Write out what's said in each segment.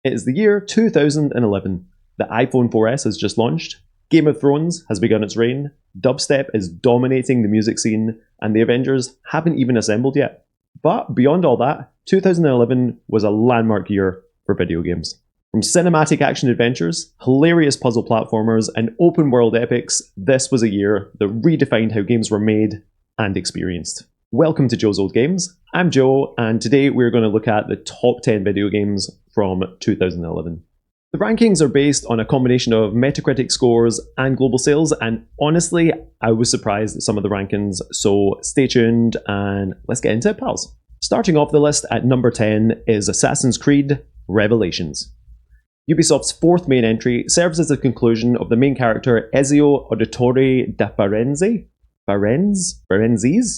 It is the year 2011. The iPhone 4S has just launched, Game of Thrones has begun its reign, dubstep is dominating the music scene, and the Avengers haven't even assembled yet. But beyond all that, 2011 was a landmark year for video games. From cinematic action adventures, hilarious puzzle platformers, and open world epics, this was a year that redefined how games were made and experienced. Welcome to Joe's Old Games. I'm Joe, and today we're going to look at the top 10 video games from 2011. The rankings are based on a combination of Metacritic scores and global sales, and honestly, I was surprised at some of the rankings, so stay tuned and let's get into it, pals. Starting off the list at number 10 is Assassin's Creed Revelations. Ubisoft's fourth main entry serves as the conclusion of the main character Ezio Auditore da Firenze's?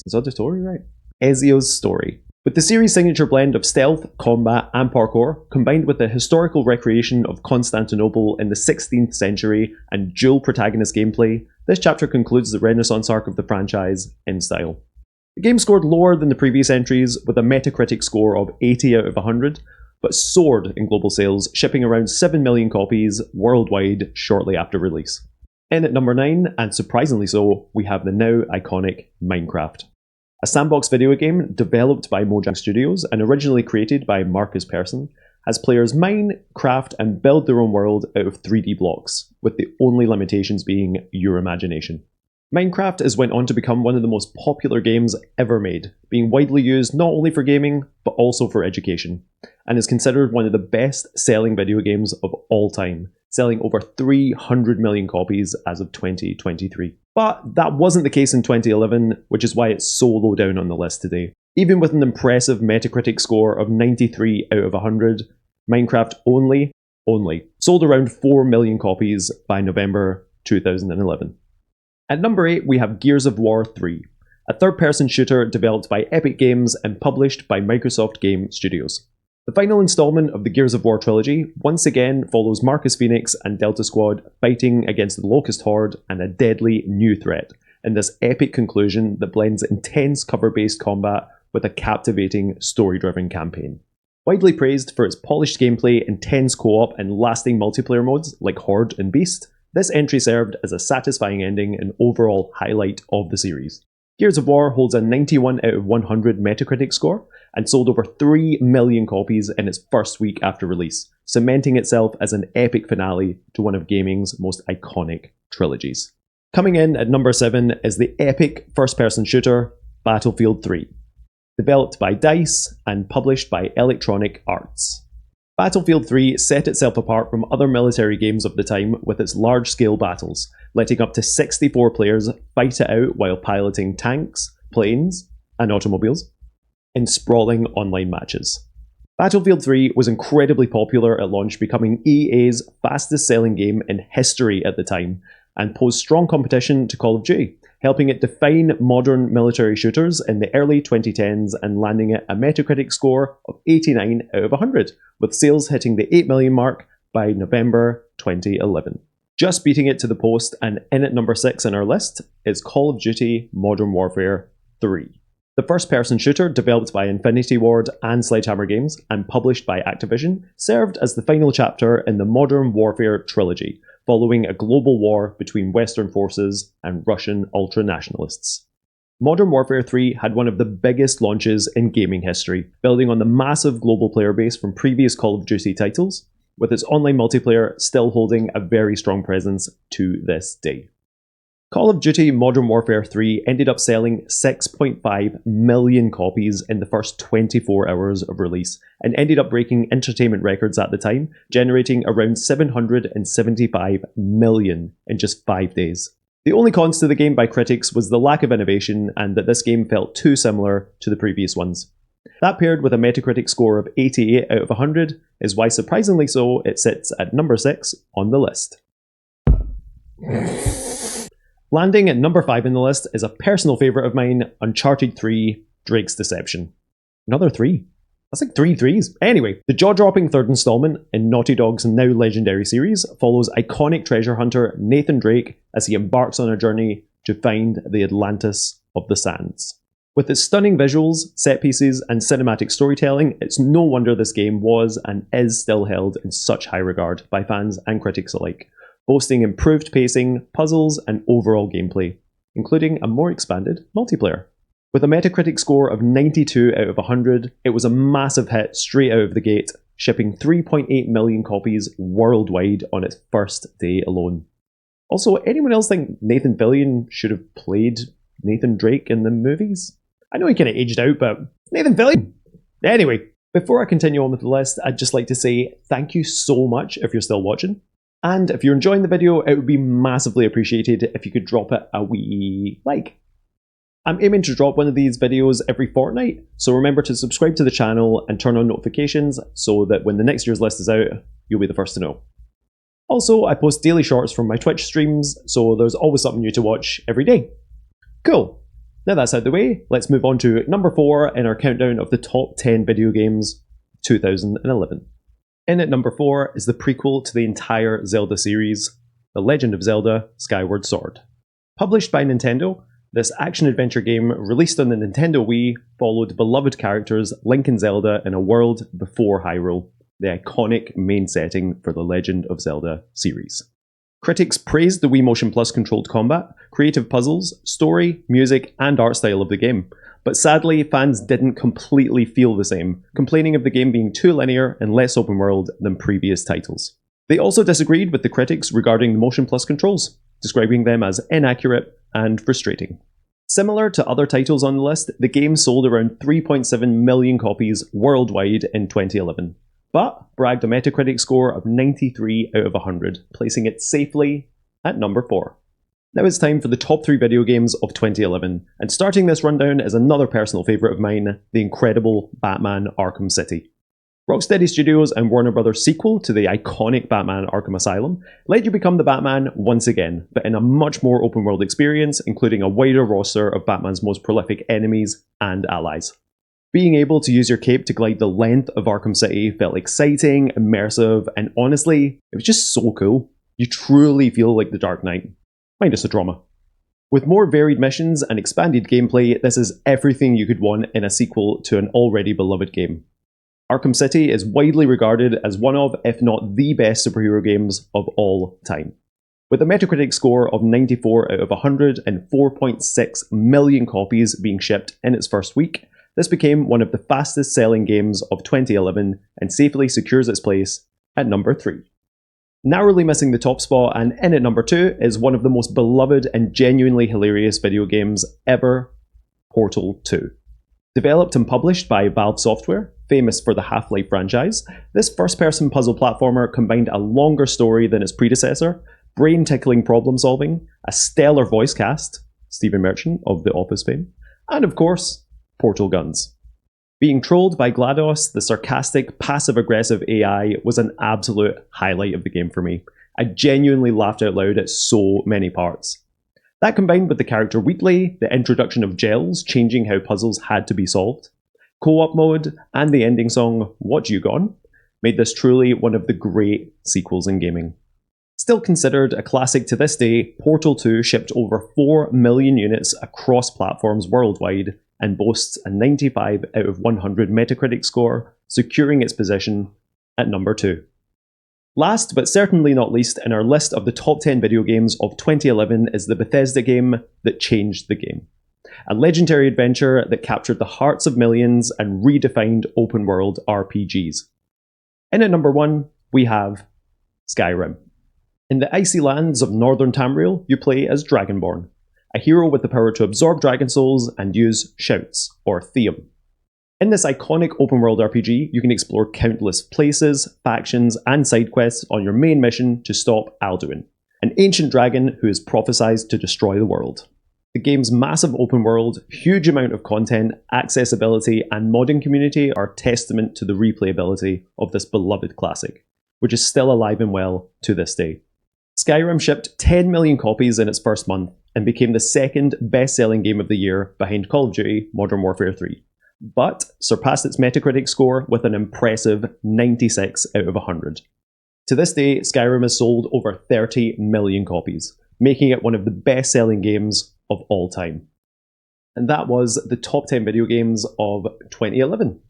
Is Auditore right? Ezio's story. With the series' signature blend of stealth, combat, and parkour, combined with the historical recreation of Constantinople in the 16th century and dual protagonist gameplay, this chapter concludes the Renaissance arc of the franchise in style. The game scored lower than the previous entries, with a Metacritic score of 80 out of 100, but soared in global sales, shipping around 7 million copies worldwide shortly after release. In at number 9, and surprisingly so, we have the now iconic Minecraft. A sandbox video game developed by Mojang Studios and originally created by Marcus Persson, has players mine, craft, and build their own world out of 3D blocks, with the only limitations being your imagination. Minecraft has went on to become one of the most popular games ever made, being widely used not only for gaming, but also for education, and is considered one of the best-selling video games of all time, selling over 300 million copies as of 2023. But that wasn't the case in 2011, which is why it's so low down on the list today. Even with an impressive Metacritic score of 93 out of 100, Minecraft only sold around 4 million copies by November 2011. At number 8, we have Gears of War 3, a third-person shooter developed by Epic Games and published by Microsoft Game Studios. The final installment of the Gears of War trilogy once again follows Marcus Phoenix and Delta Squad fighting against the Locust Horde and a deadly new threat, in this epic conclusion that blends intense cover-based combat with a captivating story-driven campaign. Widely praised for its polished gameplay, intense co-op, and lasting multiplayer modes like Horde and Beast, this entry served as a satisfying ending and overall highlight of the series. Gears of War holds a 91 out of 100 Metacritic score and sold over 3 million copies in its first week after release, cementing itself as an epic finale to one of gaming's most iconic trilogies. Coming in at number 7 is the epic first-person shooter Battlefield 3, developed by DICE and published by Electronic Arts. Battlefield 3 set itself apart from other military games of the time with its large-scale battles, letting up to 64 players fight it out while piloting tanks, planes, and automobiles in sprawling online matches. Battlefield 3 was incredibly popular at launch, becoming EA's fastest-selling game in history at the time, and posed strong competition to Call of Duty, helping it define modern military shooters in the early 2010s and landing it a Metacritic score of 89 out of 100, with sales hitting the 8 million mark by November 2011. Just beating it to the post and in at number 6 on our list is Call of Duty Modern Warfare 3. The first-person shooter, developed by Infinity Ward and Sledgehammer Games and published by Activision, served as the final chapter in the Modern Warfare trilogy, following a global war between Western forces and Russian ultranationalists. Modern Warfare 3 had one of the biggest launches in gaming history, building on the massive global player base from previous Call of Duty titles, with its online multiplayer still holding a very strong presence to this day. Call of Duty Modern Warfare 3 ended up selling 6.5 million copies in the first 24 hours of release, and ended up breaking entertainment records at the time, generating around 775 million in just 5 days. The only cons to the game by critics was the lack of innovation and that this game felt too similar to the previous ones. That paired with a Metacritic score of 88 out of 100 is why, surprisingly so, it sits at number 6 on the list. Landing at number 5 in the list is a personal favourite of mine, Uncharted 3 Drake's Deception. Another 3. That's like 3 threes. Anyway, the jaw-dropping third installment in Naughty Dog's now legendary series follows iconic treasure hunter Nathan Drake as he embarks on a journey to find the Atlantis of the Sands. With its stunning visuals, set pieces, and cinematic storytelling, it's no wonder this game was and is still held in such high regard by fans and critics alike, boasting improved pacing, puzzles, and overall gameplay, including a more expanded multiplayer. With a Metacritic score of 92 out of 100, it was a massive hit straight out of the gate, shipping 3.8 million copies worldwide on its first day alone. Also, anyone else think Nathan Fillion should have played Nathan Drake in the movies? I know he kind of aged out, but Nathan Fillion! Anyway, before I continue on with the list, I'd just like to say thank you so much if you're still watching. And if you're enjoying the video, it would be massively appreciated if you could drop it a wee like. I'm aiming to drop one of these videos every fortnight, so remember to subscribe to the channel and turn on notifications so that when the next year's list is out, you'll be the first to know. Also, I post daily shorts from my Twitch streams, so there's always something new to watch every day. Cool. Now that's out of the way, let's move on to number 4 in our countdown of the top 10 video games 2011. In at number 4 is the prequel to the entire Zelda series, The Legend of Zelda: Skyward Sword. Published by Nintendo, this action-adventure game, released on the Nintendo Wii, followed beloved characters Link and Zelda in a world before Hyrule, the iconic main setting for the Legend of Zelda series. Critics praised the Wii Motion Plus controlled combat, creative puzzles, story, music, and art style of the game, but sadly fans didn't completely feel the same, complaining of the game being too linear and less open world than previous titles. They also disagreed with the critics regarding the Motion Plus controls, describing them as inaccurate and frustrating. Similar to other titles on the list, the game sold around 3.7 million copies worldwide in 2011. But bragged a Metacritic score of 93 out of 100, placing it safely at number 4. Now it's time for the top 3 video games of 2011, and starting this rundown is another personal favourite of mine, the incredible Batman Arkham City. Rocksteady Studios and Warner Bros. Sequel to the iconic Batman Arkham Asylum let you become the Batman once again, but in a much more open world experience, including a wider roster of Batman's most prolific enemies and allies. Being able to use your cape to glide the length of Arkham City felt exciting, immersive, and honestly, it was just so cool. You truly feel like the Dark Knight, minus the drama. With more varied missions and expanded gameplay, this is everything you could want in a sequel to an already beloved game. Arkham City is widely regarded as one of, if not the best superhero games of all time. With a Metacritic score of 94 out of 100 and 4.6 million copies being shipped in its first week, this became one of the fastest selling games of 2011 and safely secures its place at number 3. Narrowly missing the top spot and in at number 2 is one of the most beloved and genuinely hilarious video games ever, Portal 2. Developed and published by Valve Software, famous for the Half-Life franchise, this first-person puzzle platformer combined a longer story than its predecessor, brain-tickling problem-solving, a stellar voice cast, Stephen Merchant of The Office fame, and of course, portal guns. Being trolled by GLaDOS, the sarcastic, passive-aggressive AI, was an absolute highlight of the game for me. I genuinely laughed out loud at so many parts. That combined with the character Wheatley, the introduction of gels changing how puzzles had to be solved, co-op mode, and the ending song What You Gone, made this truly one of the great sequels in gaming. Still considered a classic to this day, Portal 2 shipped over 4 million units across platforms worldwide and boasts a 95 out of 100 Metacritic score, securing its position at number 2. Last but certainly not least in our list of the top 10 video games of 2011 is the Bethesda game that changed the game. A legendary adventure that captured the hearts of millions and redefined open world RPGs. In at number 1, we have Skyrim. In the icy lands of northern Tamriel, you play as Dragonborn, a hero with the power to absorb dragon souls and use shouts, or Theum. In this iconic open-world RPG, you can explore countless places, factions, and side quests on your main mission to stop Alduin, an ancient dragon who is prophesied to destroy the world. The game's massive open world, huge amount of content, accessibility, and modding community are testament to the replayability of this beloved classic, which is still alive and well to this day. Skyrim shipped 10 million copies in its first month and became the second best-selling game of the year behind Call of Duty Modern Warfare 3, but surpassed its Metacritic score with an impressive 96 out of 100. To this day, Skyrim has sold over 30 million copies, making it one of the best-selling games of all time. and that was the top 10 video games of 2011.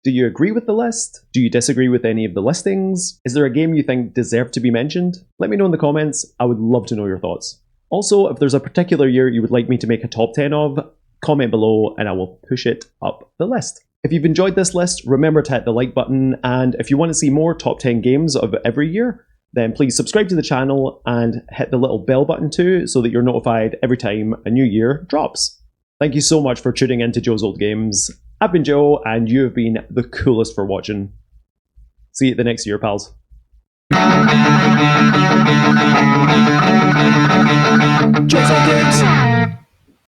Do you agree with the list? Do you disagree with any of the listings? Is there a game you think deserved to be mentioned? Let me know in the comments. I would love to know your thoughts. Also, if there's a particular year you would like me to make a top 10 of, comment below and I will push it up the list. If you've enjoyed this list, remember to hit the like button, and if you want to see more top 10 games of every year, then please subscribe to the channel and hit the little bell button too so that you're notified every time a new year drops. Thank you so much for tuning in to Joe's Old Games. I've been Joe, and you have been the coolest for watching. See you the next year, pals. JoesOldGames.